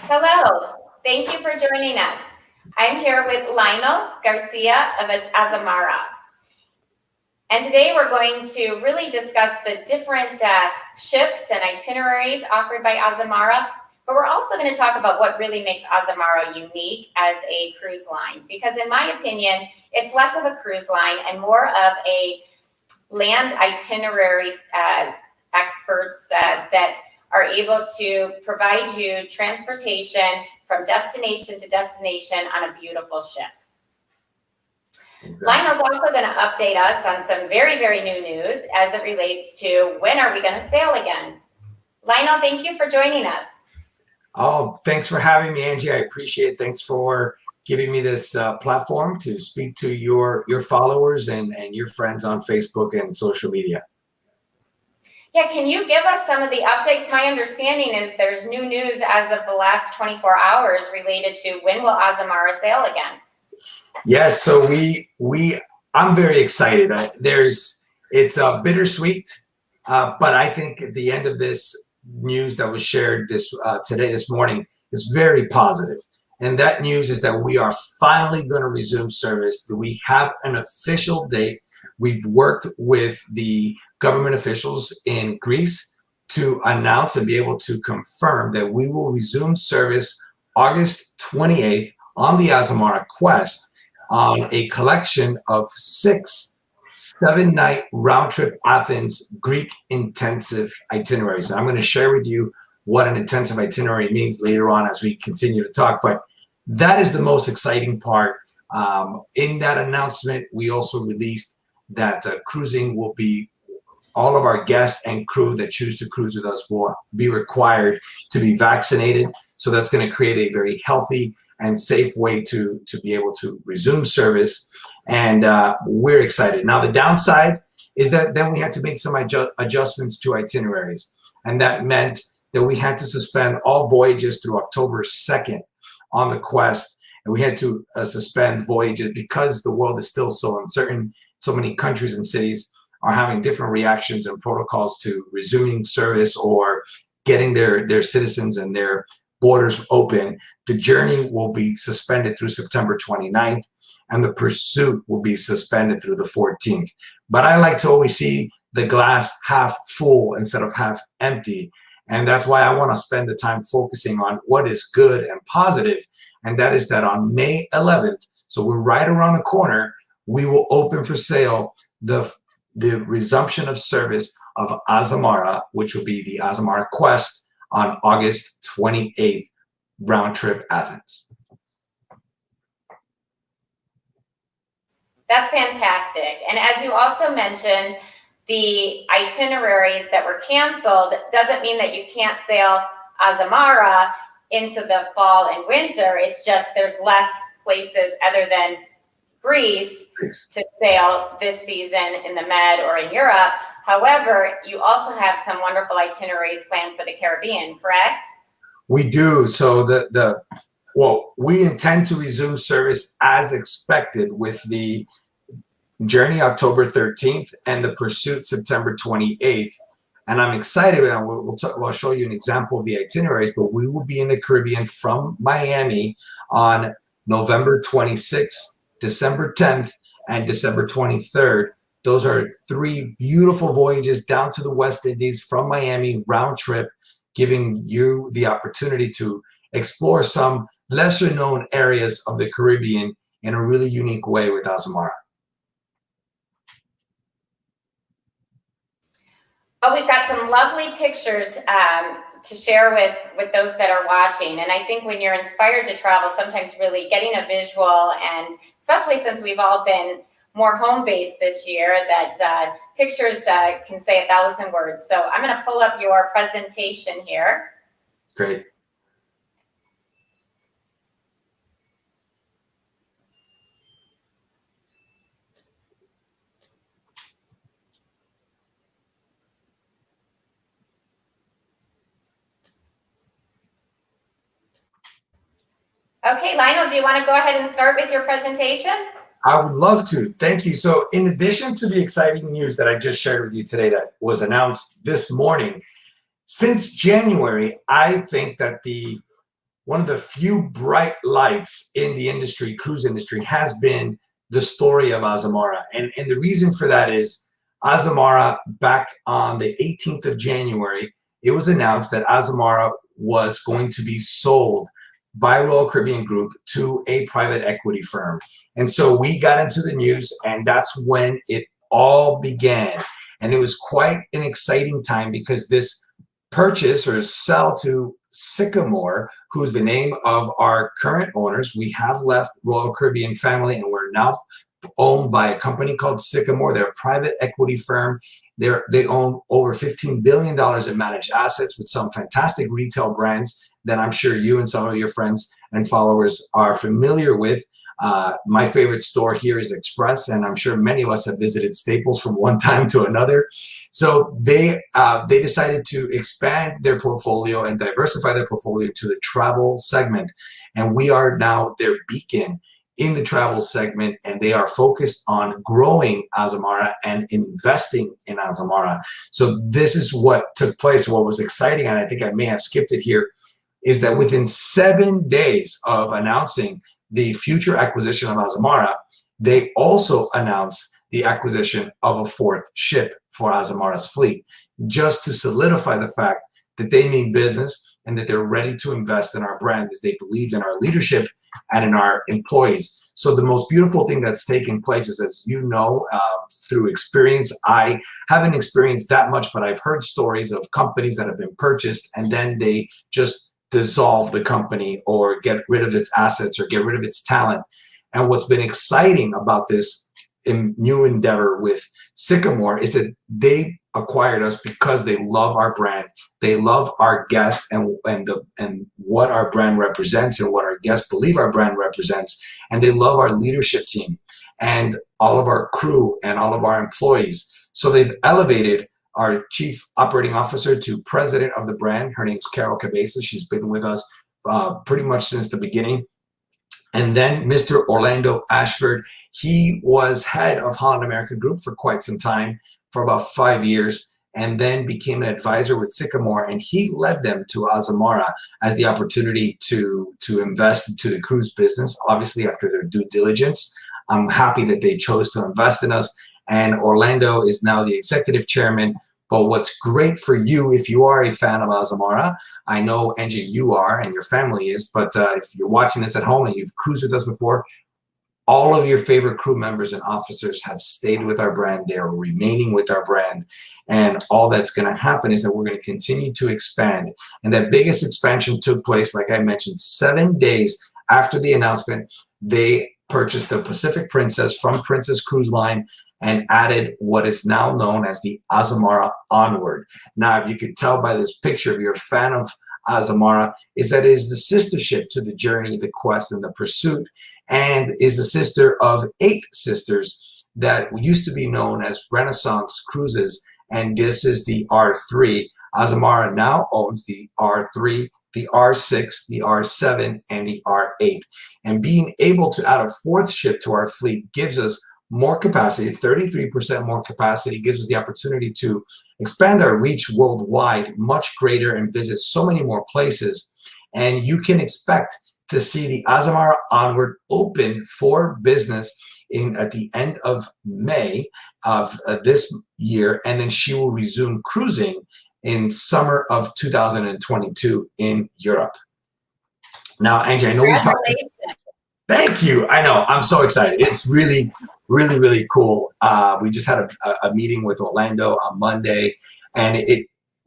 Hello, thank you for joining us. I'm here with Lionel Garcia of Azamara. And today we're going to really discuss the different ships and itineraries offered by Azamara, but we're also going to talk about what really makes Azamara unique as a cruise line. Because in my opinion, it's less of a cruise line and more of a land itinerary experts that are able to provide you transportation from destination to destination on a beautiful ship. Exactly. Lionel's also going to update us on some very, very new news as it relates to when are we going to sail again. Lionel, thank you for joining us. Oh, thanks for having me, Angie. I appreciate it. Thanks for giving me this platform to speak to your followers and your friends on Facebook and social media. Yeah, can you give us some of the updates? My understanding is there's new news as of the last 24 hours related to when will Azamara sail again? Yes, so I'm very excited. It's bittersweet, but I think at the end of this news that was shared this morning is very positive. And that news is that we are finally going to resume service. We have an official date. We've worked with the government officials in Greece to announce and be able to confirm that we will resume service August 28th on the Azamara Quest on a collection of 6 7-night round-trip Athens Greek intensive itineraries. And I'm going to share with you what an intensive itinerary means later on as we continue to talk, but that is the most exciting part. In that announcement, we also released that cruising will be, all of our guests and crew that choose to cruise with us will be required to be vaccinated. So that's going to create a very healthy and safe way to be able to resume service. And we're excited. Now, the downside is that then we had to make some adjustments to itineraries. And that meant that we had to suspend all voyages through October 2nd on the Quest. And we had to suspend voyages because the world is still so uncertain. So many countries and cities are having different reactions and protocols to resuming service or getting their citizens and their borders open. The journey will be suspended through September 29th, and the pursuit will be suspended through the 14th. But I like to always see the glass half full instead of half empty. And that's why I want to spend the time focusing on what is good and positive. And that is that on May 11th, so we're right around the corner, we will open for sale the resumption of service of Azamara, which will be the Azamara Quest on August 28th, round trip Athens. That's fantastic. And as you also mentioned, the itineraries that were canceled doesn't mean that you can't sail Azamara into the fall and winter. It's just there's less places other than Greece to sail this season in the Med or in Europe. However, you also have some wonderful itineraries planned for the Caribbean, correct? We do. So we intend to resume service as expected with the journey October 13th and the pursuit September 28th. And I'm excited. We'll show you an example of the itineraries, but we will be in the Caribbean from Miami on November 26th, December 10th, and December 23rd. Those are 3 beautiful voyages down to the West Indies from Miami, round trip, giving you the opportunity to explore some lesser known areas of the Caribbean in a really unique way with Azamara. Well, we've got some lovely pictures to share with those that are watching. And I think when you're inspired to travel, sometimes really getting a visual, and especially since we've all been more home-based this year, that pictures can say 1,000 words. So I'm going to pull up your presentation here. Great. Okay, Lionel, do you want to go ahead and start with your presentation? I would love to. Thank you. So in addition to the exciting news that I just shared with you today that was announced this morning, since January, I think that the one of the few bright lights in the industry, cruise industry, has been the story of Azamara. And the reason for that is Azamara, back on the 18th of January, it was announced that Azamara was going to be sold by Royal Caribbean Group to a private equity firm. And so we got into the news, and that's when it all began. And it was quite an exciting time because this purchase or sell to Sycamore, who's the name of our current owners. We have left Royal Caribbean family, and we're now owned by a company called Sycamore. They're a private equity firm. They own over $15 billion in managed assets with some fantastic retail brands that I'm sure you and some of your friends and followers are familiar with. My favorite store here is Express, and I'm sure many of us have visited Staples from one time to another. So they decided to expand their portfolio and diversify their portfolio to the travel segment. And we are now their beacon in the travel segment, and they are focused on growing Azamara and investing in Azamara. So this is what took place. What was exciting, and I think I may have skipped it here, is that within 7 days of announcing the future acquisition of Azamara, they also announced the acquisition of a fourth ship for Azamara's fleet, just to solidify the fact that they mean business and that they're ready to invest in our brand as they believe in our leadership and in our employees. So the most beautiful thing that's taken place is, as you know, through experience, I haven't experienced that much, but I've heard stories of companies that have been purchased and then they just dissolve the company or get rid of its assets or get rid of its talent. And what's been exciting about this new endeavor with Sycamore is that they acquired us because they love our brand, they love our guests and what our brand represents and what our guests believe our brand represents, and they love our leadership team and all of our crew and all of our employees. So they've elevated our chief operating officer to president of the brand. Her name's Carol Cabeza. She's been with us pretty much since the beginning. And then Mr. Orlando Ashford, he was head of Holland America Group for quite some time, for about 5 years, and then became an advisor with Sycamore, and he led them to Azamara as the opportunity to invest into the cruise business, obviously after their due diligence. I'm happy that they chose to invest in us, and Orlando is now the executive chairman. But what's great for you, if you are a fan of Azamara, I know, Angie, you are, and your family is, but if you're watching this at home and you've cruised with us before, all of your favorite crew members and officers have stayed with our brand. They are remaining with our brand. And all that's going to happen is that we're going to continue to expand. And that biggest expansion took place, like I mentioned, 7 days after the announcement. They purchased the Pacific Princess from Princess Cruise Line and added what is now known as the Azamara Onward. Now, if you could tell by this picture, if you're a fan of Azamara, is that it is the sister ship to the Journey, the Quest, and the Pursuit, and is the sister of 8 sisters that used to be known as Renaissance Cruises, and this is the R3. Azamara now owns the R3, the R6, the R7, and the R8. And being able to add a fourth ship to our fleet gives us more capacity, 33% more capacity, gives us the opportunity to expand our reach worldwide much greater and visit so many more places. And you can expect to see the Azamara Onward open for business at the end of May of this year, and then she will resume cruising in summer of 2022 in Europe. Now, Angie, I know we talked. Thank you. I know. I'm so excited. It's really, really, really cool. We just had a meeting with Orlando on Monday, and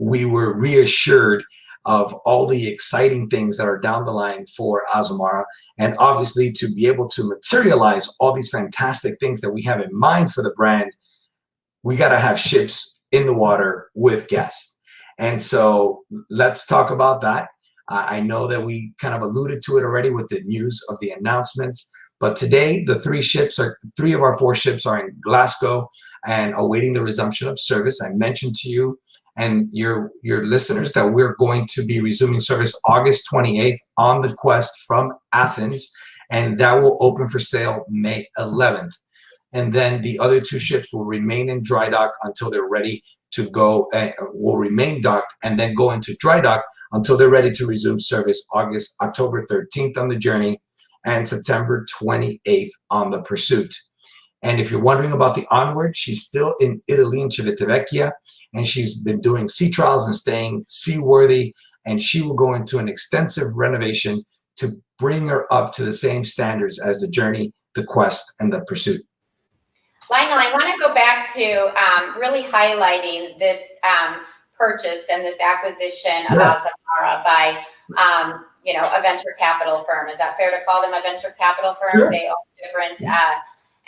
we were reassured of all the exciting things that are down the line for Azamara, and obviously to be able to materialize all these fantastic things that we have in mind for the brand, we got to have ships in the water with guests. And so let's talk about that. I know that we kind of alluded to it already with the news of the announcements, but today the 3 of our 4 ships are in Glasgow and awaiting the resumption of service. I mentioned to you and your listeners that we're going to be resuming service August 28th on the Quest from Athens, and that will open for sale May 11th. And then the other 2 ships will remain in dry dock until they're ready to go, will remain docked and then go into dry dock until they're ready to resume service October 13th on the Journey and September 28th on the Pursuit. And if you're wondering about the Onward, she's still in Italy, in Civitavecchia, and she's been doing sea trials and staying seaworthy, and she will go into an extensive renovation to bring her up to the same standards as the Journey, the Quest, and the Pursuit. Lionel, I want to go back to really highlighting this purchase and this acquisition of Azamara by a venture capital firm. Is that fair to call them a venture capital firm? Sure. They own different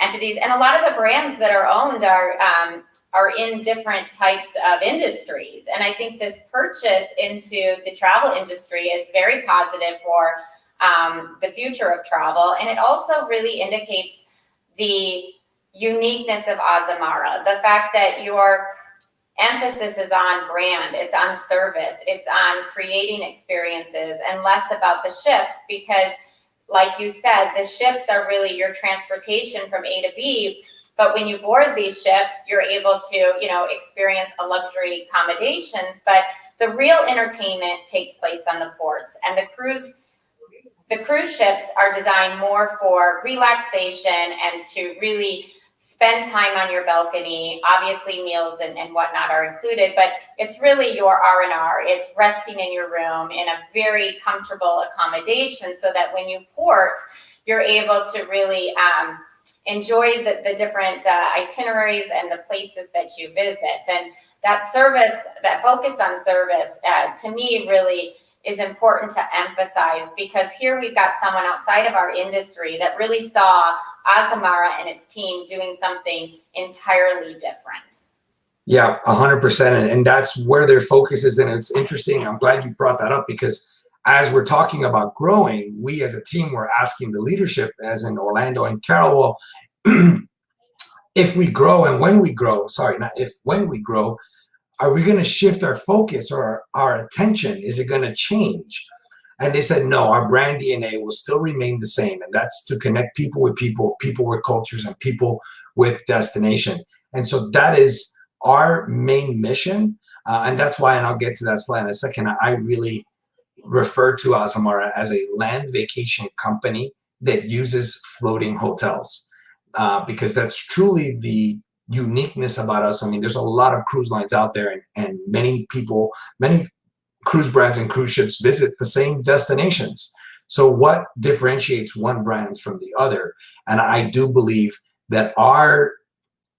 entities, and a lot of the brands that are owned are in different types of industries. And I think this purchase into the travel industry is very positive for the future of travel, and it also really indicates the uniqueness of Azamara, the fact that your emphasis is on brand, it's on service, it's on creating experiences, and less about the ships, because like you said, the ships are really your transportation from A to B. But when you board these ships, you're able to, experience a luxury accommodations, but the real entertainment takes place on the ports, and the cruise ships are designed more for relaxation and to really spend time on your balcony. Obviously meals and whatnot are included, but it's really your R&R. It's resting in your room in a very comfortable accommodation, so that when you port, you're able to really enjoy the different itineraries and the places that you visit. And that service, that focus on service, to me really is important to emphasize, because here we've got someone outside of our industry that really saw Azamara and its team doing something entirely different. Yeah, 100%. And that's where their focus is. And it's interesting. I'm glad you brought that up, because as we're talking about growing, we as a team were asking the leadership, as in Orlando and Carol, if we grow and when we grow, when we grow, are we going to shift our focus or our attention? Is it going to change? And they said, no, our brand DNA will still remain the same. And that's to connect people with people, people with cultures, and people with destination. And so that is our main mission. And that's why, and I'll get to that slide in a second, I really refer to Azamara as a land vacation company that uses floating hotels, because that's truly the uniqueness about us. I mean, there's a lot of cruise lines out there, and many people, many cruise brands and cruise ships visit the same destinations. So what differentiates one brand from the other? And I do believe that our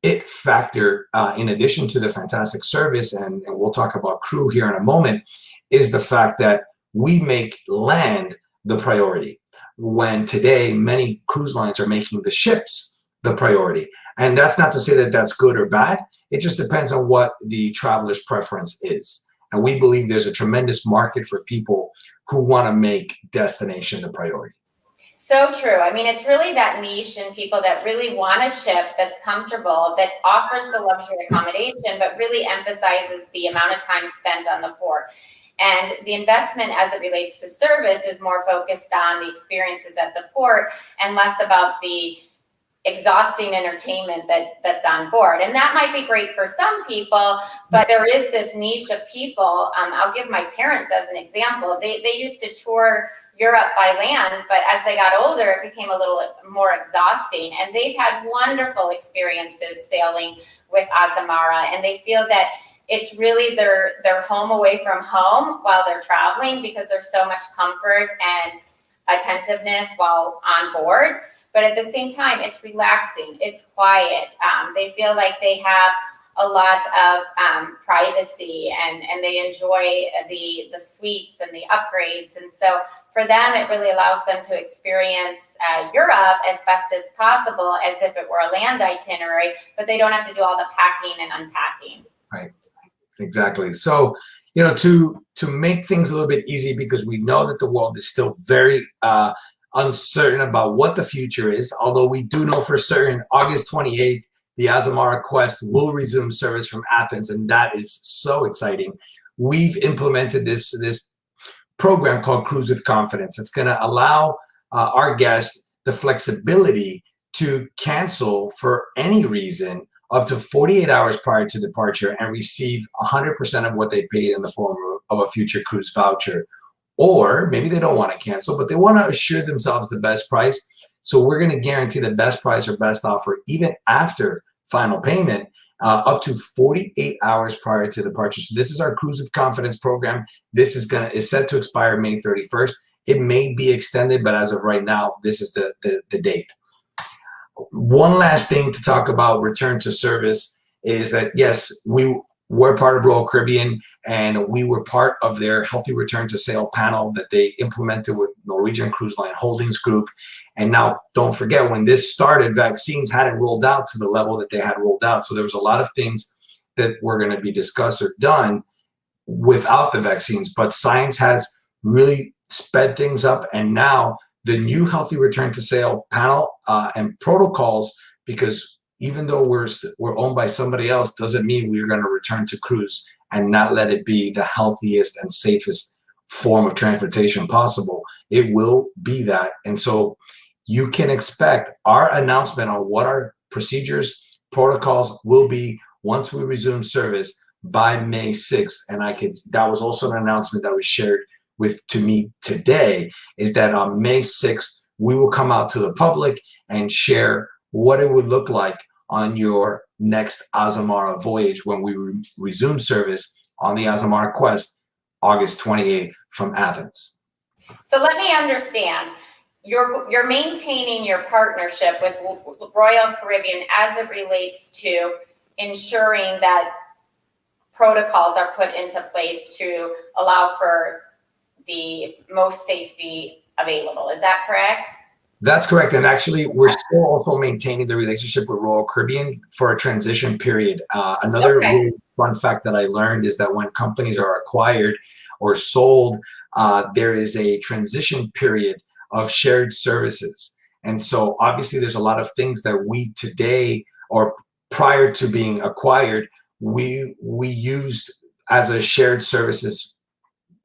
it factor, in addition to the fantastic service, and we'll talk about crew here in a moment, is the fact that we make land the priority, when today many cruise lines are making the ships the priority. And that's not to say that that's good or bad. It just depends on what the traveler's preference is. And we believe there's a tremendous market for people who want to make destination the priority. So true. I mean, it's really that niche and people that really want a ship that's comfortable, that offers the luxury accommodation, but really emphasizes the amount of time spent on the port. And the investment as it relates to service is more focused on the experiences at the port and less about the exhausting entertainment that's on board. And that might be great for some people, but there is this niche of people. I'll give my parents as an example. They used to tour Europe by land, but as they got older, it became a little more exhausting. And they've had wonderful experiences sailing with Azamara, and they feel that it's really their home away from home while they're traveling, because there's so much comfort and attentiveness while on board. But at the same time, it's relaxing, it's quiet. They feel like they have a lot of privacy, and they enjoy the suites and the upgrades. And so for them, it really allows them to experience Europe as best as possible, as if it were a land itinerary, but they don't have to do all the packing and unpacking. Right, exactly. So, to make things a little bit easy, because we know that the world is still very uncertain about what the future is, although we do know for certain August 28th, the Azamara Quest will resume service from Athens, and that is so exciting. We've implemented this program called Cruise with Confidence. It's going to allow our guests the flexibility to cancel for any reason up to 48 hours prior to departure and receive 100% of what they paid in the form of a future cruise voucher. Or maybe they don't want to cancel, but they want to assure themselves the best price. So we're going to guarantee the best price or best offer even after final payment, up to 48 hours prior to departure. So this is our Cruise with Confidence program. This is set to expire May 31st. It may be extended, but as of right now, this is the date. One last thing to talk about return to service is that, yes, we're part of Royal Caribbean, and we were part of their Healthy Return to Sail panel that they implemented with Norwegian Cruise Line Holdings Group. And now, don't forget, when this started, vaccines hadn't rolled out to the level that they had rolled out. So there was a lot of things that were going to be discussed or done without the vaccines. But science has really sped things up, and now the new Healthy Return to Sail panel and protocols, because even though we're owned by somebody else, doesn't mean we're going to return to cruise and not let it be the healthiest and safest form of transportation possible. It will be that. And so you can expect our announcement on what our procedures, protocols will be once we resume service by May 6th. And that was also an announcement that was shared to me today, is that on May 6th, we will come out to the public and share what it would look like on your next Azamara voyage when we resume service on the Azamara Quest, August 28th from Athens. So let me understand. You're maintaining your partnership with Royal Caribbean as it relates to ensuring that protocols are put into place to allow for the most safety available. Is that correct? That's correct. And actually, we're still also maintaining the relationship with Royal Caribbean for a transition period. Another really fun fact that I learned is that when companies are acquired or sold, there is a transition period of shared services. And so obviously there's a lot of things that we today, or prior to being acquired, we used as a shared services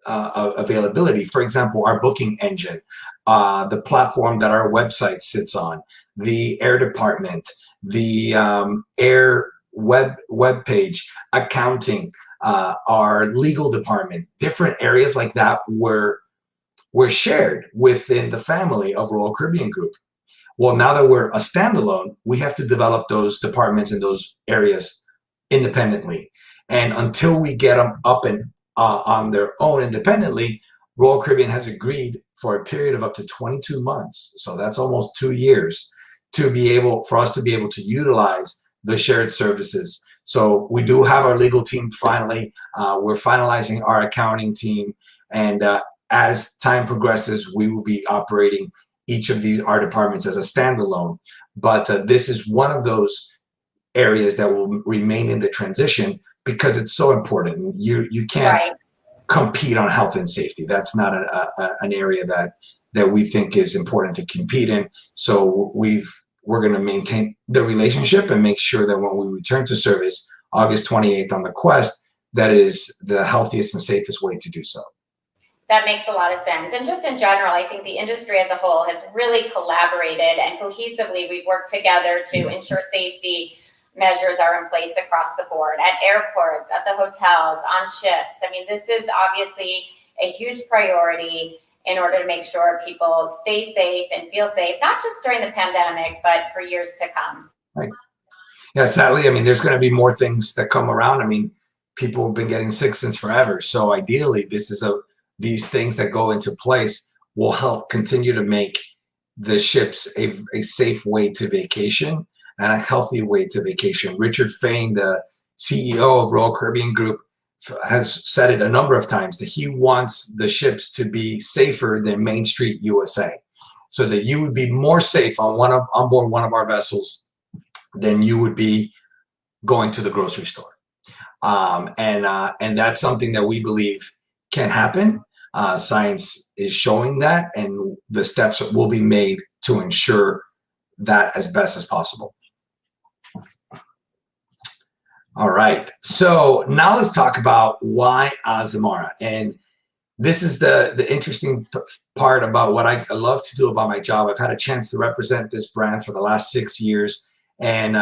availability. For example, our booking engine, the platform that our website sits on, the air department, the air web page, accounting, our legal department, different areas like that were shared within the family of Royal Caribbean Group. Well, now that we're a standalone, we have to develop those departments and those areas independently. And until we get them up and on their own independently, Royal Caribbean has agreed for a period of up to 22 months. So that's almost 2 years for us to be able to utilize the shared services. So we do have our legal team finally. We're finalizing our accounting team. And as time progresses, we will be operating each of our departments as a standalone. But this is one of those areas that will remain in the transition because it's so important. You can't compete on health and safety. That's not an area that we think is important to compete in. So we're going to maintain the relationship and make sure that when we return to service August 28th on the Quest, that is the healthiest and safest way to do so. That makes a lot of sense. And just in general, I think the industry as a whole has really collaborated, and cohesively we've worked together to ensure safety measures are in place across the board, at airports, at the hotels, on ships. I mean, this is obviously a huge priority in order to make sure people stay safe and feel safe, not just during the pandemic, but for years to come. Right. Yeah, sadly, I mean, there's going to be more things that come around. I mean, people have been getting sick since forever. So ideally, these things that go into place will help continue to make the ships a safe way to vacation and a healthy way to vacation. Richard Fain, the CEO of Royal Caribbean Group, has said it a number of times that he wants the ships to be safer than Main Street USA, so that you would be more safe on board one of our vessels than you would be going to the grocery store. And that's something that we believe can happen. Science is showing that, and the steps will be made to ensure that as best as possible. All right, so now let's talk about why Azamara. And this is the interesting part about what I love to do about my job. I've had a chance to represent this brand for the last 6 years, and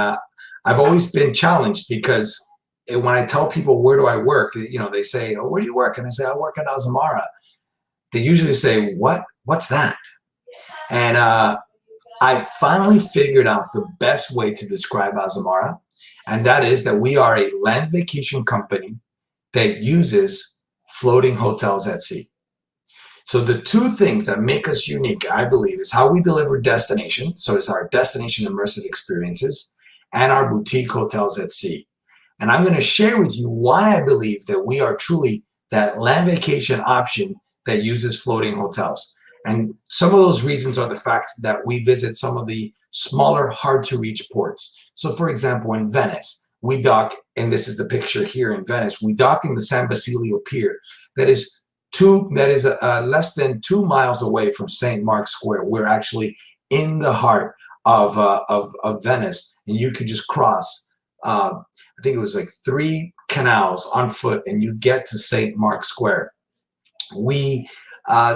I've always been challenged because when I tell people, where do I work? They say, oh, where do you work? And I say, I work at Azamara. They usually say, what? What's that? And I finally figured out the best way to describe Azamara, and that is that we are a land vacation company that uses floating hotels at sea. So the two things that make us unique, I believe, is how we deliver destination. So it's our destination immersive experiences and our boutique hotels at sea. And I'm going to share with you why I believe that we are truly that land vacation option that uses floating hotels. And some of those reasons are the fact that we visit some of the smaller, hard to reach ports. So for example, in Venice, we dock, and this is the picture here in Venice, we dock in the San Basilio Pier. That is less than 2 miles away from St. Mark's Square. We're actually in the heart of Venice, and you could just cross, I think it was like 3 canals on foot, and you get to St. Mark's Square. We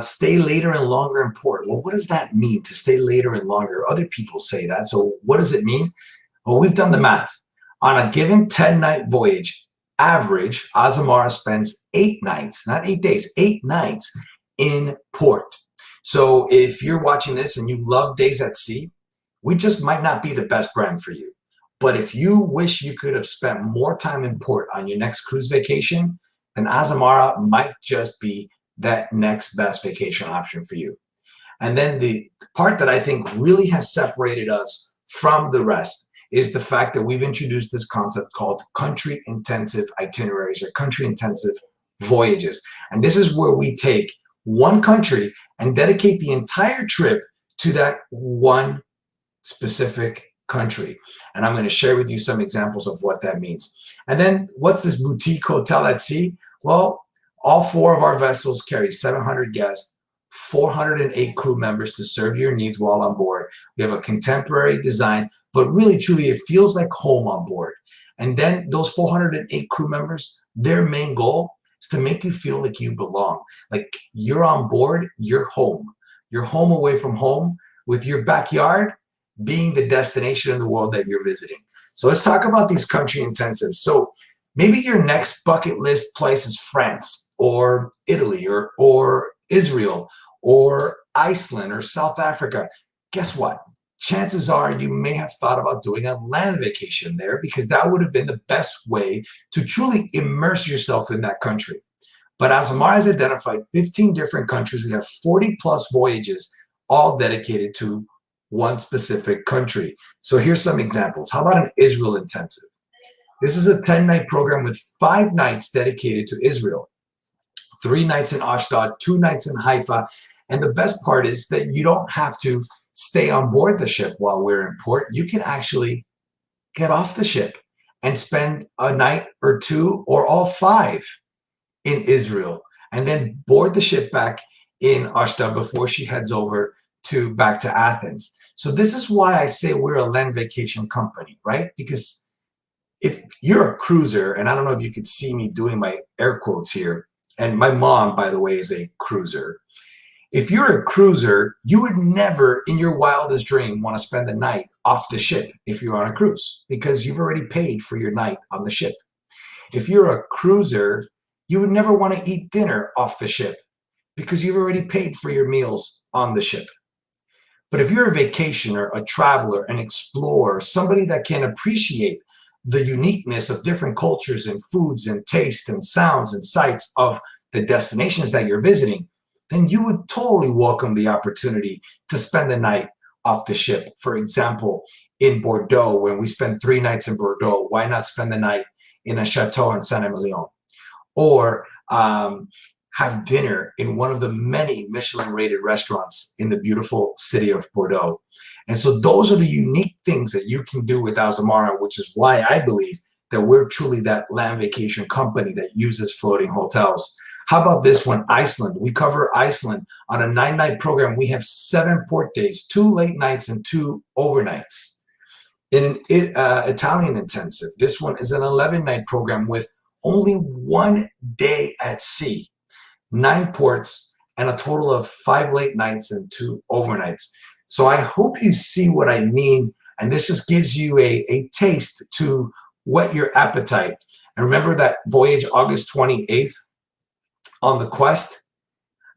stay later and longer in port. Well, what does that mean, to stay later and longer? Other people say that. So what does it mean? Well, we've done the math. On a given 10-night voyage, average, Azamara spends 8 nights, not 8 days, 8 nights in port. So if you're watching this and you love days at sea, we just might not be the best brand for you. But if you wish you could have spent more time in port on your next cruise vacation, then Azamara might just be that next best vacation option for you. And then the part that I think really has separated us from the rest is the fact that we've introduced this concept called country intensive itineraries, or country intensive voyages. And this is where we take one country and dedicate the entire trip to that one specific country. And I'm going to share with you some examples of what that means. And then what's this boutique hotel at sea? Well, all 4 of our vessels carry 700 guests, 408 crew members to serve your needs while on board. We have a contemporary design, but really, truly, it feels like home on board. And then those 408 crew members, their main goal is to make you feel like you belong. Like you're on board, you're home. You're home away from home, with your backyard being the destination in the world that you're visiting. So let's talk about these country intensives. So maybe your next bucket list place is France or Italy or Israel or Iceland or South Africa. Guess what? Chances are you may have thought about doing a land vacation there, because that would have been the best way to truly immerse yourself in that country. But Azamara has identified 15 different countries. We have 40 plus voyages, all dedicated to one specific country. So here's some examples. How about an Israel intensive? This is a 10-night program with 5 nights dedicated to Israel, 3 nights in Ashdod, 2 nights in Haifa. And the best part is that you don't have to stay on board the ship while we're in port. You can actually get off the ship and spend a night or 2 or all 5 in Israel, and then board the ship back in Ashdod before she heads over back to Athens. So this is why I say we're a land vacation company, right? Because if you're a cruiser, and I don't know if you could see me doing my air quotes here, and my mom, by the way, is a cruiser. If you're a cruiser, you would never in your wildest dream want to spend the night off the ship if you're on a cruise, because you've already paid for your night on the ship. If you're a cruiser, you would never want to eat dinner off the ship because you've already paid for your meals on the ship. But if you're a vacationer, a traveler, an explorer, somebody that can appreciate the uniqueness of different cultures and foods and tastes and sounds and sights of the destinations that you're visiting, then you would totally welcome the opportunity to spend the night off the ship. For example, in Bordeaux, when we spend 3 nights in Bordeaux, why not spend the night in a chateau in Saint-Emilion? Or have dinner in one of the many Michelin-rated restaurants in the beautiful city of Bordeaux. And so those are the unique things that you can do with Azamara, which is why I believe that we're truly that land vacation company that uses floating hotels. How about this one, Iceland? We cover Iceland on a 9-night program. We have 7 port days, 2 late nights and 2 overnights. In an Italian intensive, this one is an 11-night program with only 1 day at sea, 9 ports, and a total of 5 late nights and 2 overnights. So I hope you see what I mean And this just gives you a taste to whet your appetite. And remember that voyage August 28th on the Quest?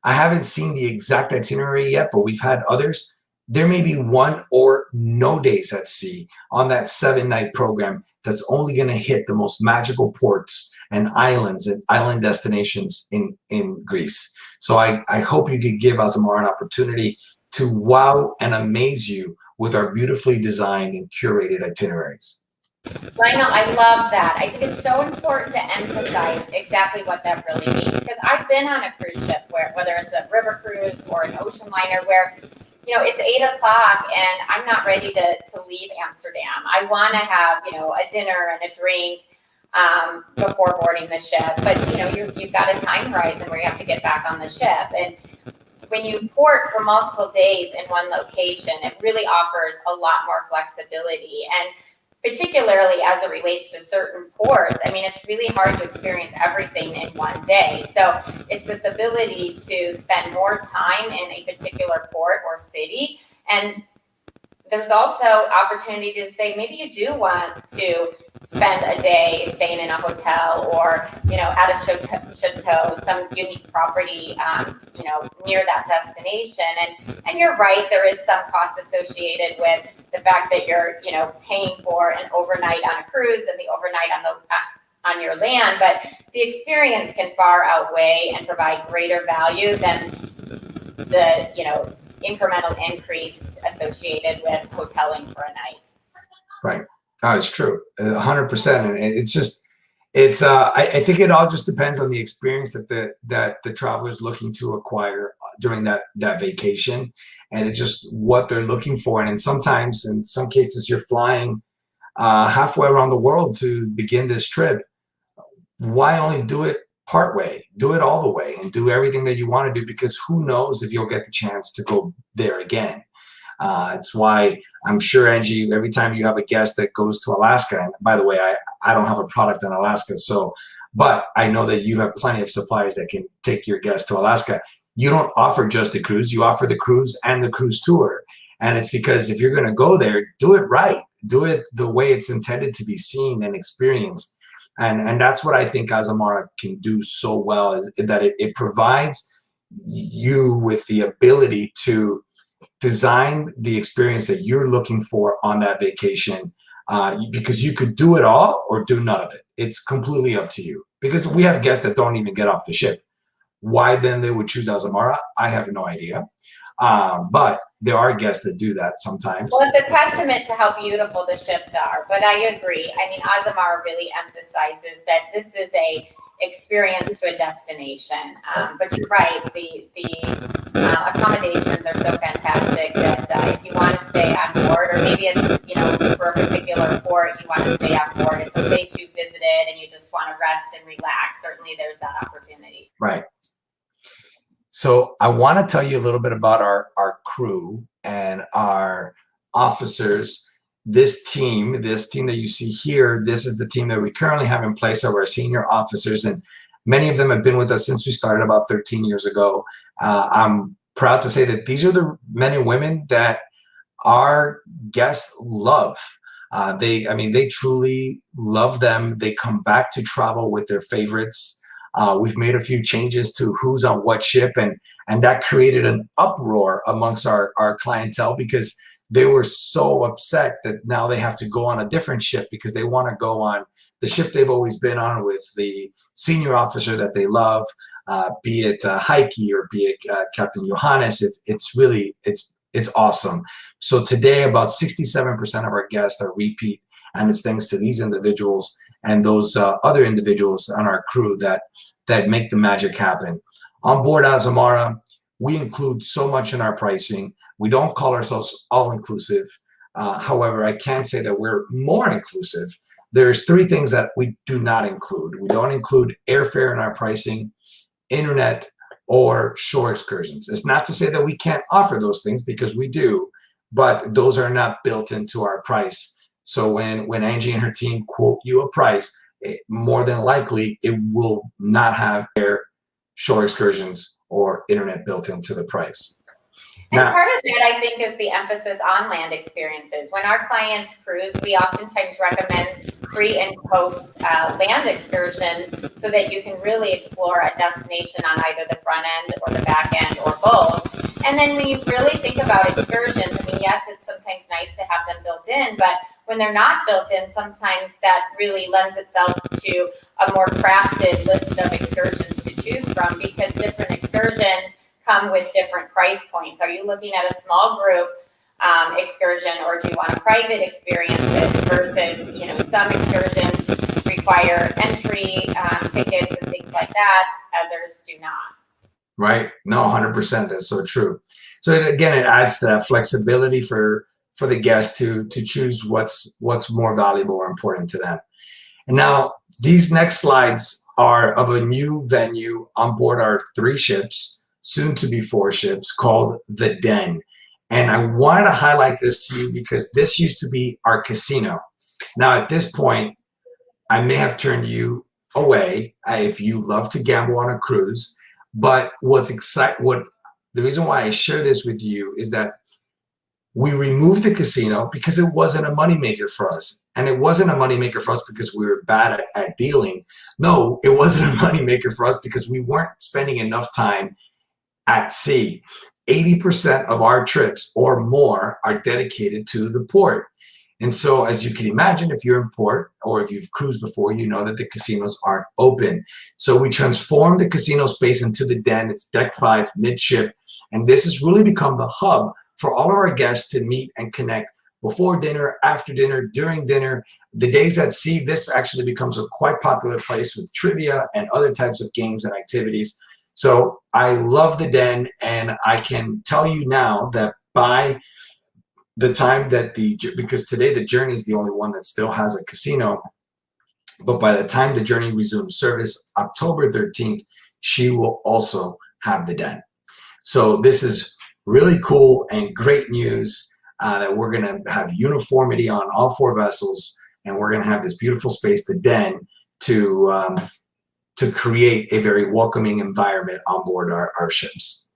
I haven't seen the exact itinerary yet, but we've had others. There may be one or no days at sea on that 7-night program that's only going to hit the most magical ports and islands and island destinations in Greece. So I hope you could give Azamara an opportunity to wow and amaze you with our beautifully designed and curated itineraries. Lionel, I love that. I think it's so important to emphasize exactly what that really means, because I've been on a cruise ship where, whether it's a river cruise or an ocean liner, where it's 8 o'clock and I'm not ready to leave Amsterdam. I want to have a dinner and a drink before boarding the ship, but you've got a time horizon where you have to get back on the ship. And when you port for multiple days in one location, it really offers a lot more flexibility. And particularly as it relates to certain ports, I mean, it's really hard to experience everything in one day. So it's this ability to spend more time in a particular port or city. And there's also opportunity to say, maybe you do want to spend a day staying in a hotel or, at a chateau, some unique property, near that destination. And you're right, there is some cost associated with the fact that you're, paying for an overnight on a cruise and the overnight on your land, but the experience can far outweigh and provide greater value than the, incremental increase associated with hoteling for a night. Right. Oh, it's true. 100%. And I think it all just depends on the experience that the traveler's looking to acquire during that vacation. And it's just what they're looking for. And sometimes, in some cases, you're flying halfway around the world to begin this trip. Why only do it part way? Do it all the way and do everything that you want to do, because who knows if you'll get the chance to go there again. It's why I'm sure, Angie, every time you have a guest that goes to Alaska, and by the way, I don't have a product in Alaska, but I know that you have plenty of suppliers that can take your guests to Alaska. You don't offer just the cruise, you offer the cruise and the cruise tour. And it's because if you're going to go there, do it right. Do it the way it's intended to be seen and experienced. And that's what I think Azamara can do so well, is that it provides you with the ability to design the experience that you're looking for on that vacation, because you could do it all or do none of it. It's completely up to you, because we have guests that don't even get off the ship. Why then they would choose Azamara, I have no idea. But there are guests that do that sometimes. Well, it's a testament to how beautiful the ships are. But I agree. I mean, Azamara really emphasizes that this is a experience to a destination. But you're right. The accommodations are so fantastic that if you want to stay on board, or maybe it's for a particular port you want to stay on board, it's a place you visited and you just want to rest and relax. Certainly, there's that opportunity. Right. So I want to tell you a little bit about our crew and our officers. This team that you see here, this is the team that we currently have in place of our senior officers. And many of them have been with us since we started about 13 years ago. I'm proud to say that these are the men and women that our guests love. They truly love them. They come back to travel with their favorites. We've made a few changes to who's on what ship, and that created an uproar amongst our clientele, because they were so upset that now they have to go on a different ship because they want to go on the ship they've always been on with the senior officer that they love, be it Heike or be it Captain Johannes. It's awesome. So today, about 67% of our guests are repeat, and it's thanks to these individuals and those other individuals on our crew that make the magic happen. On board Azamara, we include so much in our pricing. We don't call ourselves all-inclusive. However, I can say that we're more inclusive. There's 3 things that we do not include. We don't include airfare in our pricing, internet, or shore excursions. It's not to say that we can't offer those things, because we do, but those are not built into our price. So when Angie and her team quote you a price, more than likely it will not have air, shore excursions, or internet built into the price. And Now, part of that, I think, is the emphasis on land experiences. When our clients cruise, we oftentimes recommend pre and post land excursions so that you can really explore a destination on either the front end or the back end or both. And then when you really think about excursions, I mean, yes, it's sometimes nice to have them built in, but when they're not built in, sometimes that really lends itself to a more crafted list of excursions to choose from, because different excursions come with different price points. Are you looking at a small group excursion, or do you want a private experiences versus, you know, some excursions require entry tickets and things like that, others do not. right? No, 100%. That's so true. So again, it adds to that flexibility for the guests to choose what's more valuable or important to them. And now these next slides are of a new venue on board our 3 ships, soon to be 4 ships, called The Den. And I wanted to highlight this to you because this used to be our casino. Now at this point, I may have turned you away if you love to gamble on a cruise. But the reason why I share this with you is that we removed the casino because it wasn't a moneymaker for us. And it wasn't a moneymaker for us because we were bad at dealing. No, it wasn't a moneymaker for us because we weren't spending enough time at sea. 80% of our trips or more are dedicated to the port. And so, as you can imagine, if you're in port or if you've cruised before, you know that the casinos aren't open. So we transformed the casino space into the Den. It's deck 5, midship. And this has really become the hub for all of our guests to meet and connect before dinner, after dinner, during dinner. The days at sea, this actually becomes a quite popular place with trivia and other types of games and activities. So I love the Den, and I can tell you now that by the time that because today the Journey is the only one that still has a casino, but by the time the Journey resumes service, October 13th, she will also have the Den. So this is really cool and great news that we're going to have uniformity on all 4 vessels, and we're going to have this beautiful space, the Den, to create a very welcoming environment on board our ships.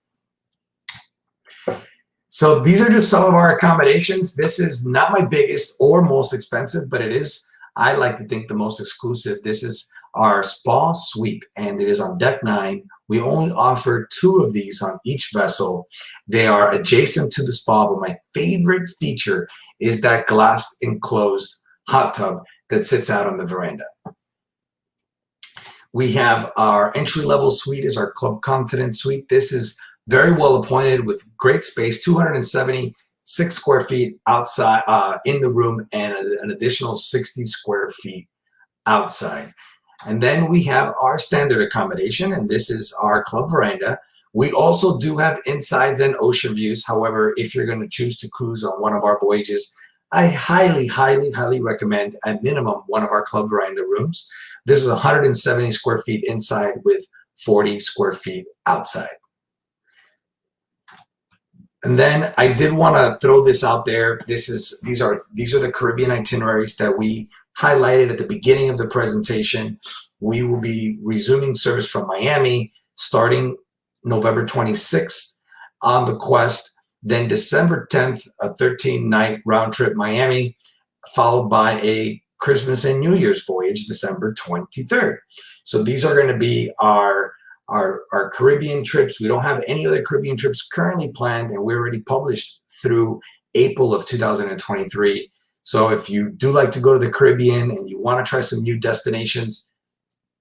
So these are just some of our accommodations. This is not my biggest or most expensive, but it is, I like to think, the most exclusive. This is our spa suite, and it is on deck 9. We only offer 2 of these on each vessel. They are adjacent to the spa, but my favorite feature is that glass enclosed hot tub that sits out on the veranda. We have our entry-level suite is our Club Continent suite. This is very well appointed with great space, 276 square feet outside in the room, and an additional 60 square feet outside. And then we have our standard accommodation, and this is our club veranda. We also do have insides and ocean views. However, if you're going to choose to cruise on one of our voyages, I highly, highly, highly recommend at minimum one of our club veranda rooms. This is 170 square feet inside with 40 square feet outside. And then I did want to throw this out there. These are the Caribbean itineraries that we highlighted at the beginning of the presentation. We will be resuming service from Miami starting November 26th on the Quest, then December 10th, a 13-night round trip Miami, followed by a Christmas and New Year's voyage December 23rd. So these are going to be our Caribbean trips. We don't have any other Caribbean trips currently planned, and we're already published through April of 2023. So if you do like to go to the Caribbean and you want to try some new destinations,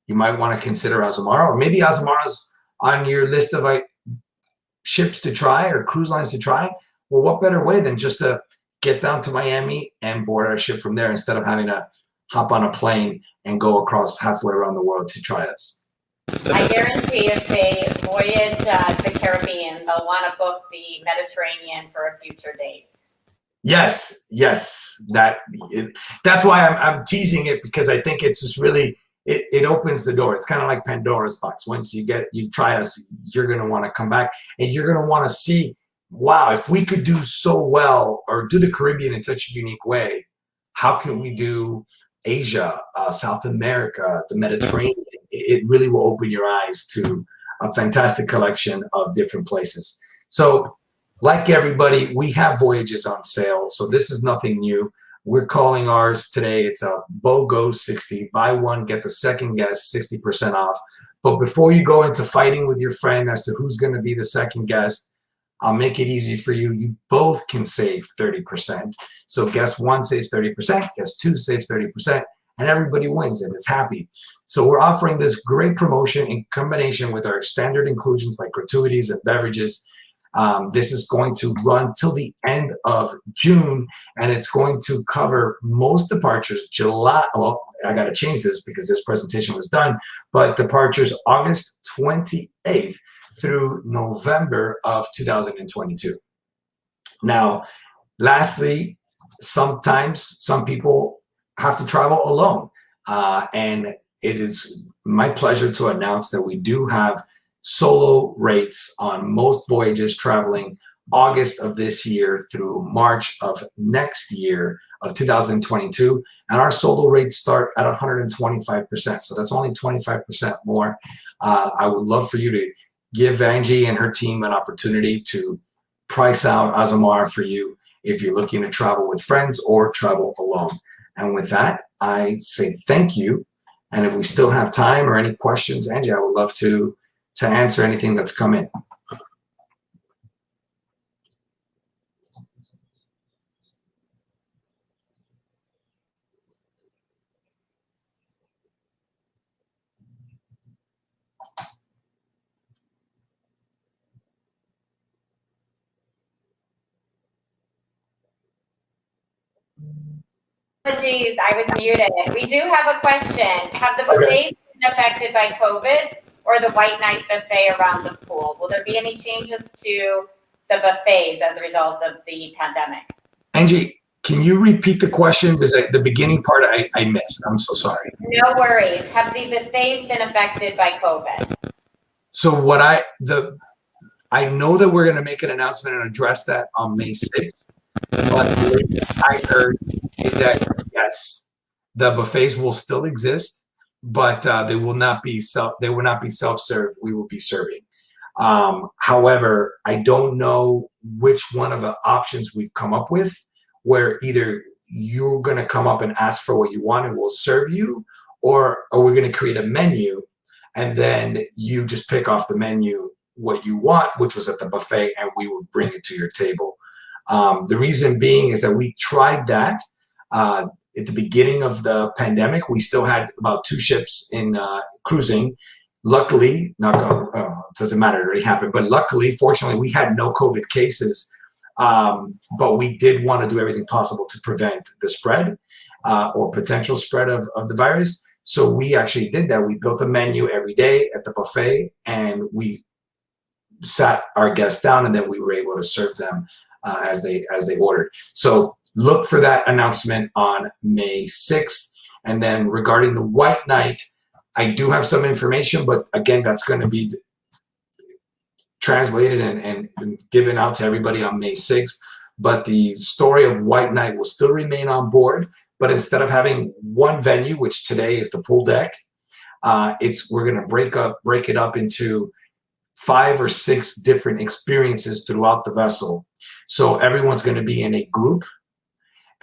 you might want to consider Azamara, or maybe Azamara's on your list of ships to try or cruise lines to try. Well, what better way than just to get down to Miami and board our ship from there instead of having to hop on a plane and go across halfway around the world to try us. I guarantee if they voyage the Caribbean, they'll want to book the Mediterranean for a future date. Yes, that's why I'm teasing it, because I think it's just really, it opens the door. It's kind of like Pandora's box. Once you try us, you're going to want to come back, and you're going to want to see, wow, if we could do so well or do the Caribbean in such a unique way, how can we do Asia, South America, the Mediterranean? It really will open your eyes to a fantastic collection of different places. So like everybody, we have voyages on sale. So this is nothing new. We're calling ours today. It's a BOGO 60. Buy one, get the second guest 60% off. But before you go into fighting with your friend as to who's going to be the second guest, I'll make it easy for you. You both can save 30%. So guest one saves 30%, guest two saves 30%, and everybody wins and is happy. So we're offering this great promotion in combination with our standard inclusions like gratuities and beverages. This is going to run till the end of June, and it's going to cover most departures July. Well, I got to change this because this presentation was done, but departures August 28th through November of 2022. Now, lastly, sometimes some people have to travel alone, and it is my pleasure to announce that we do have solo rates on most voyages traveling August of this year through March of next year of 2022. And our solo rates start at 125%. So that's only 25% more. I would love for you to give Angie and her team an opportunity to price out Azamara for you if you're looking to travel with friends or travel alone. And with that, I say thank you. And if we still have time or any questions, Angie, I would love to answer anything that's come in. Apologies, I was muted. We do have a question. Have the buffets been affected by COVID or the White Night buffet around the pool? Will there be any changes to the buffets as a result of the pandemic? Angie, can you repeat the question? Because the beginning part I missed. I'm so sorry. No worries. Have the buffets been affected by COVID? So what I know that we're going to make an announcement and address that on May 6th. But what I heard is that yes, the buffets will still exist, but they will not be self-served. We will be serving. However, I don't know which one of the options we've come up with, where either you're going to come up and ask for what you want and we'll serve you, or we're going to create a menu and then you just pick off the menu what you want, which was at the buffet, and we will bring it to your table. The reason being is that we tried that at the beginning of the pandemic. We still had about 2 ships in cruising. Luckily, it doesn't matter, it already happened, but luckily, fortunately, we had no COVID cases, but we did want to do everything possible to prevent the spread or potential spread of the virus. So we actually did that. We built a menu every day at the buffet, and we sat our guests down, and then we were able to serve them as they ordered. So look for that announcement on May 6th. And then regarding the White Night, I do have some information, but again, that's going to be translated and given out to everybody on May 6th. But the story of White Night will still remain on board. But instead of having one venue, which today is the pool deck, we're going to break it up into 5 or 6 different experiences throughout the vessel. So everyone's going to be in a group,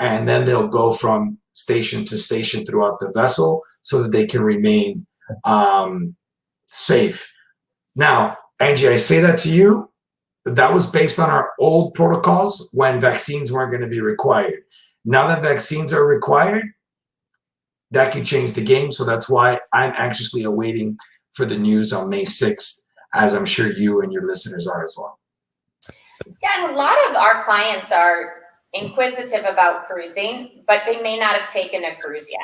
and then they'll go from station to station throughout the vessel so that they can remain safe. Now, Angie, I say that to you, that was based on our old protocols when vaccines weren't going to be required. Now that vaccines are required, that can change the game. So that's why I'm anxiously awaiting for the news on May 6th, as I'm sure you and your listeners are as well. Yeah, and a lot of our clients are inquisitive about cruising, but they may not have taken a cruise yet.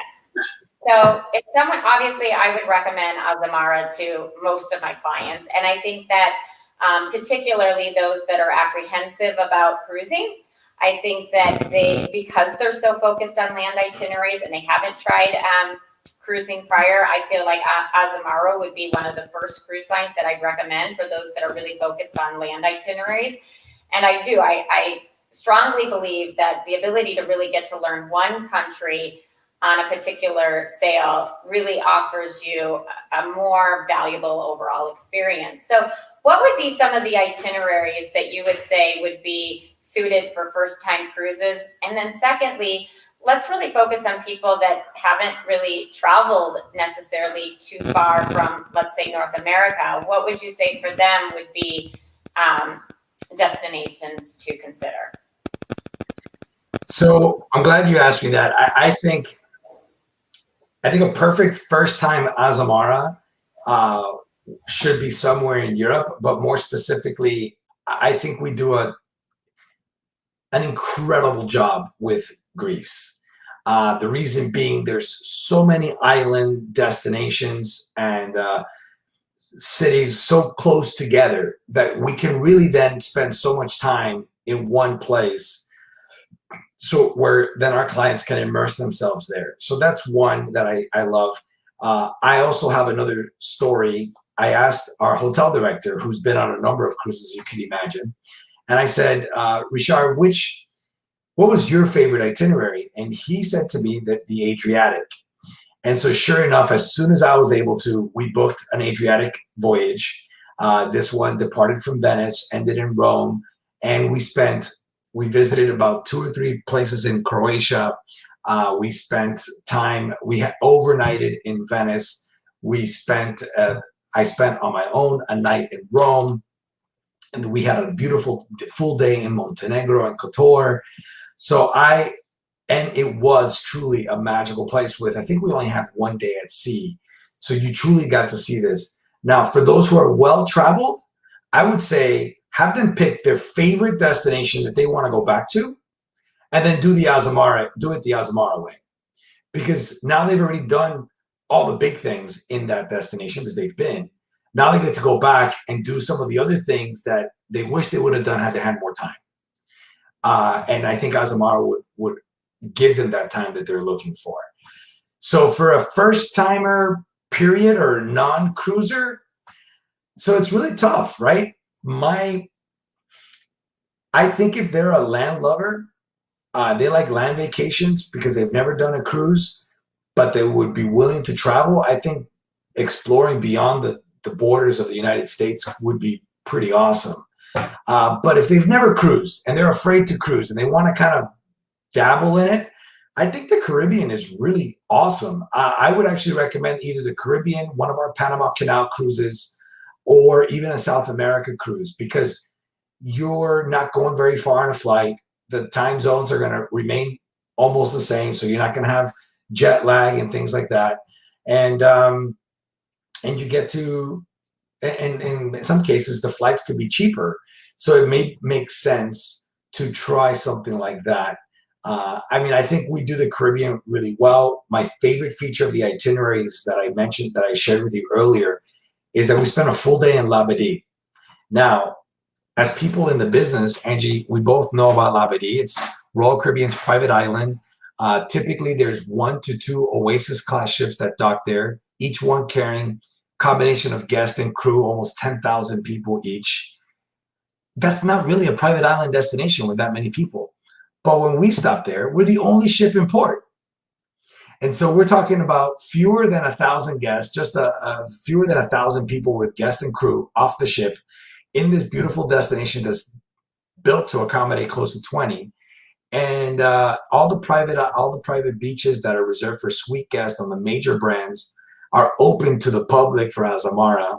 So if someone, obviously I would recommend Azamara to most of my clients. And I think that particularly those that are apprehensive about cruising, I think that because they're so focused on land itineraries and they haven't tried cruising prior, I feel like Azamara would be one of the first cruise lines that I'd recommend for those that are really focused on land itineraries. And I strongly believe that the ability to really get to learn one country on a particular sail really offers you a more valuable overall experience. So what would be some of the itineraries that you would say would be suited for first-time cruises? And then secondly, let's really focus on people that haven't really traveled necessarily too far from, let's say, North America. What would you say for them would be destinations to consider? So I'm glad you asked me that. I think a perfect first time Azamara should be somewhere in Europe, but more specifically, I think we do an incredible job with Greece. The reason being, there's so many island destinations and cities so close together that we can really then spend so much time in one place. So where then our clients can immerse themselves there. So that's one that I love. I also have another story. I asked our hotel director, who's been on a number of cruises, you can imagine, and I said, Richard, what was your favorite itinerary? And he said to me that the Adriatic. And so sure enough, as soon as I was able to, we booked an Adriatic voyage. This one departed from Venice, ended in Rome, and we visited about 2 or 3 places in Croatia. We spent time, we had overnighted in Venice. I spent on my own a night in Rome, and we had a beautiful full day in Montenegro and Kotor. And it was truly a magical place I think we only had 1 day at sea. So you truly got to see this. Now, for those who are well-traveled, I would say have them pick their favorite destination that they want to go back to, and then do it the Azamara way. Because now they've already done all the big things in that destination because they've been. Now they get to go back and do some of the other things that they wish they would have done had they had more time. And I think Azamara would give them that time that they're looking for. So for a first-timer period or non-cruiser, so it's really tough, right? I think if they're a land lover, they like land vacations because they've never done a cruise, but they would be willing to travel. I think exploring beyond the borders of the United States would be pretty awesome. But if they've never cruised and they're afraid to cruise and they want to kind of dabble in it, I think the Caribbean is really awesome. I would actually recommend either the Caribbean, one of our Panama Canal cruises, or even a South America cruise, because you're not going very far on a flight. The time zones are going to remain almost the same, so you're not going to have jet lag and things like that. And you get to, and in some cases, the flights could be cheaper. So it may make sense to try something like that. I think we do the Caribbean really well. My favorite feature of the itineraries that I mentioned, that I shared with you earlier, is that we spent a full day in Labadee. Now, as people in the business, Angie, we both know about Labadee. It's Royal Caribbean's private island. Typically, there's 1 to 2 Oasis-class ships that dock there, each one carrying combination of guests and crew, almost 10,000 people each. That's not really a private island destination with that many people. But when we stop there, we're the only ship in port. And so we're talking about fewer than 1,000 guests, just fewer than 1,000 people with guests and crew off the ship in this beautiful destination that's built to accommodate close to 20. And all the private beaches that are reserved for suite guests on the major brands are open to the public for Azamara.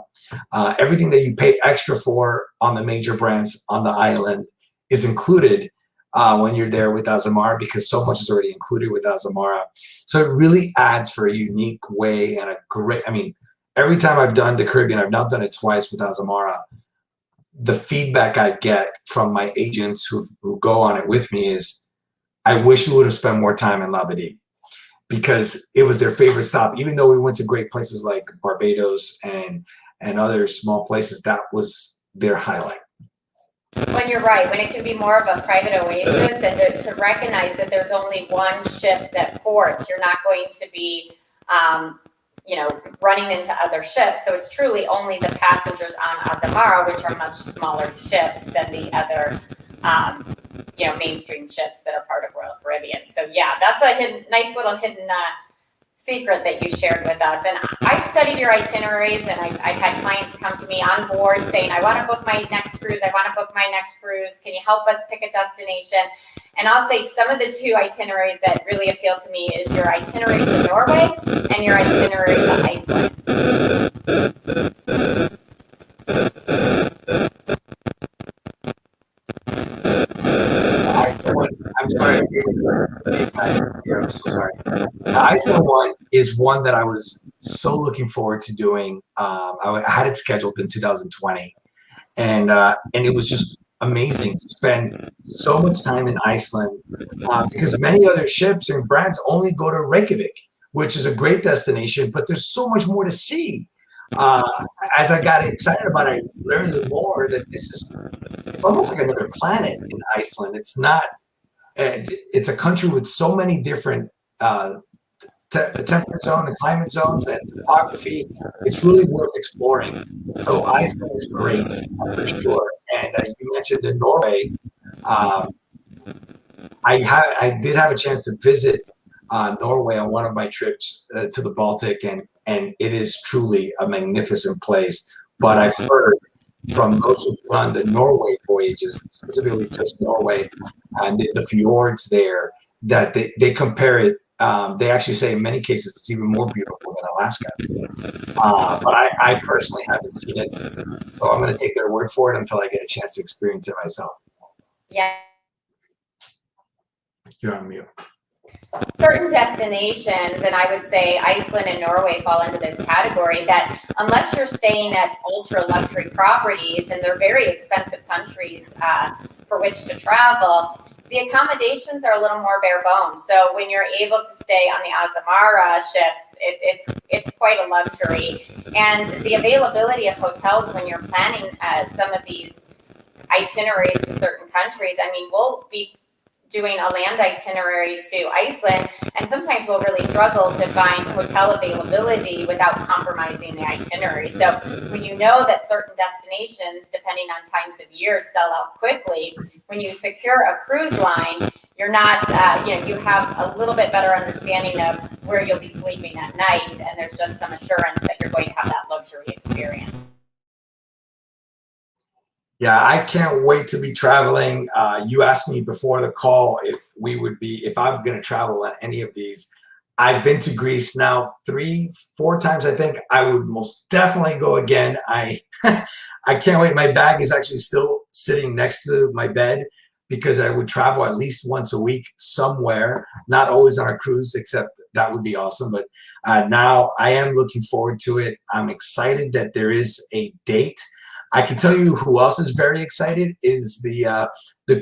Everything that you pay extra for on the major brands on the island is included when you're there with Azamara, because so much is already included with Azamara. So it really adds for a unique way and a great, every time I've done the Caribbean, I've now done it twice with Azamara, the feedback I get from my agents who go on it with me is, I wish we would have spent more time in Labadee, because it was their favorite stop. Even though we went to great places like Barbados and other small places, that was their highlight. When you're right, when it can be more of a private oasis, and to recognize that there's only one ship that ports, you're not going to be, running into other ships. So it's truly only the passengers on Azamara, which are much smaller ships than the other, mainstream ships that are part of Royal Caribbean. So yeah, that's a nice little hidden secret that you shared with us. And I've studied your itineraries, and I've had clients come to me on board saying, I want to book my next cruise. I want to book my next cruise. Can you help us pick a destination? And I'll say some of the two itineraries that really appeal to me is your itinerary to Norway and your itinerary to Iceland. I'm sorry. I'm so sorry. The Iceland one is one that I was so looking forward to doing. I had it scheduled in 2020, and it was just amazing to spend so much time in Iceland because many other ships and brands only go to Reykjavik, which is a great destination, but there's so much more to see. As I got excited about it, I learned more that it's almost like another planet in Iceland. It's not. It's a country with so many different temperature zone and climate zones and topography. It's really worth exploring. So Iceland is great for sure. And you mentioned in Norway. I did have a chance to visit Norway on one of my trips to the Baltic, and it is truly a magnificent place. But I've heard from those who've done the Norway voyages, specifically just Norway, and the fjords there, that they compare it. They actually say in many cases it's even more beautiful than Alaska. But I personally haven't seen it, so I'm going to take their word for it until I get a chance to experience it myself. Yeah. You're on mute. Certain destinations, and I would say Iceland and Norway fall into this category, that unless you're staying at ultra luxury properties, and they're very expensive countries for which to travel, the accommodations are a little more bare bones. So when you're able to stay on the Azamara ships, it's quite a luxury. And the availability of hotels when you're planning some of these itineraries to certain countries, I mean, we'll be doing a land itinerary to Iceland, and sometimes we'll really struggle to find hotel availability without compromising the itinerary. So when you know that certain destinations, depending on times of year, sell out quickly, when you secure a cruise line, you're not, you have a little bit better understanding of where you'll be sleeping at night, and there's just some assurance that you're going to have that luxury experience. Yeah, I can't wait to be traveling. You asked me before the call if I'm going to travel on any of these. I've been to Greece now 3-4 times, I think. I would most definitely go again. I can't wait. My bag is actually still sitting next to my bed because I would travel at least once a week somewhere, not always on a cruise, except that would be awesome. But now I am looking forward to it. I'm excited that there is a date. I can tell you who else is very excited is the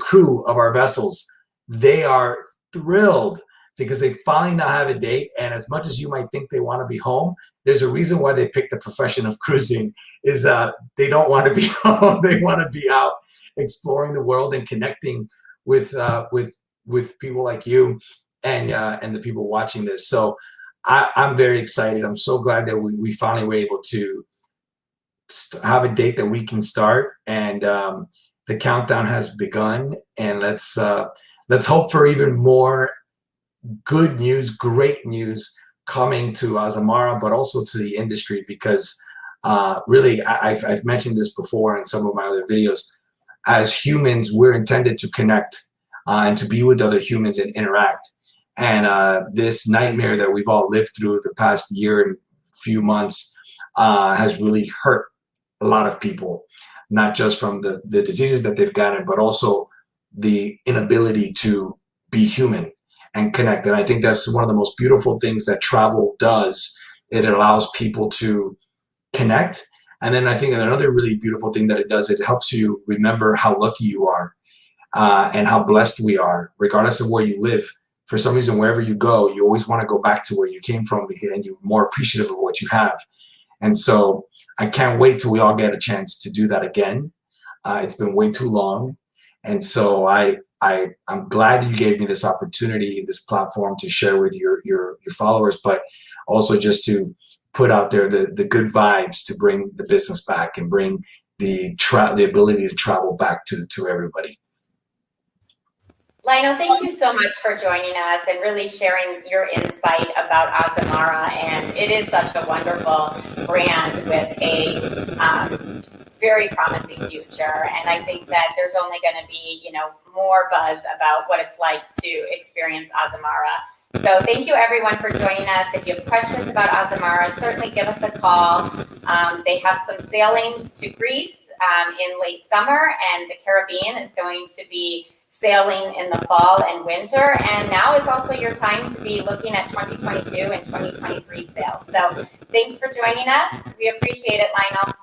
crew of our vessels. They are thrilled because they finally now have a date. And as much as you might think they want to be home, there's a reason why they picked the profession of cruising. Is they don't want to be home. They want to be out exploring the world and connecting with people like you and the people watching this. So I'm very excited. I'm so glad that we finally were able to have a date that we can start, and the countdown has begun. And let's hope for even more good news, great news coming to Azamara, but also to the industry, because really, I've mentioned this before in some of my other videos. As humans, we're intended to connect and to be with other humans and interact. And this nightmare that we've all lived through the past year and few months has really hurt a lot of people, not just from the diseases that they've gotten, but also the inability to be human and connect. And I think that's one of the most beautiful things that travel does. It allows people to connect. And then I think another really beautiful thing that it does, it helps you remember how lucky you are and how blessed we are, regardless of where you live. For some reason, wherever you go, you always want to go back to where you came from, and you're more appreciative of what you have. And so I can't wait till we all get a chance to do that again. It's been way too long. And so I'm glad that you gave me this opportunity, this platform to share with your followers, but also just to put out there the good vibes, to bring the business back and bring the ability to travel back to everybody. Lionel, thank you so much for joining us and really sharing your insight about Azamara. And it is such a wonderful brand with a very promising future. And I think that there's only going to be, more buzz about what it's like to experience Azamara. So thank you everyone for joining us. If you have questions about Azamara, certainly give us a call. They have some sailings to Greece in late summer, and the Caribbean is going to be sailing in the fall and winter. And now is also your time to be looking at 2022 and 2023 sales. So thanks for joining us. We appreciate it, Lionel.